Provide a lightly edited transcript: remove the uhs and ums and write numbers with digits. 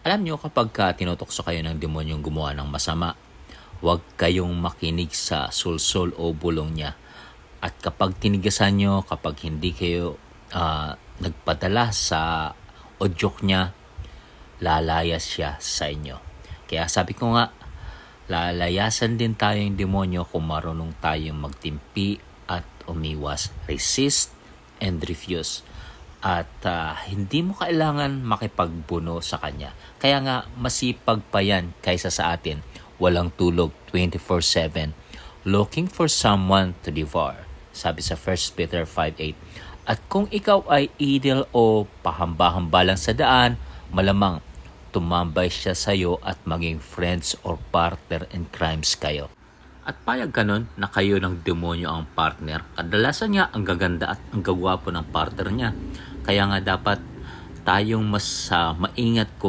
Alam nyo kapag tinutokso kayo ng demonyong gumawa ng masama, huwag kayong makinig sa sulsol o bulong niya. At kapag tinigasan nyo, kapag hindi kayo nagpadala sa odyok niya, lalayas siya sa inyo. Kaya sabi ko nga, lalayasan din tayong demonyo kung marunong tayong magtimpi at umiwas. Resist and refuse. At hindi mo kailangan makipagbuno sa kanya. Kaya nga, masipag pa yan kaysa sa atin. Walang tulog 24/7. Looking for someone to devour. Sabi sa 1 Peter 5:8. At kung ikaw ay idle o pahamba-hamba lang sa daan, malamang tumambay siya sa iyo at maging friends or partner in crimes kayo. At payag ka nun na kayo ng demonyo ang partner, kadalasan niya ang gaganda at ang gagwapo ng partner niya. Kaya nga dapat tayong mas maingat kung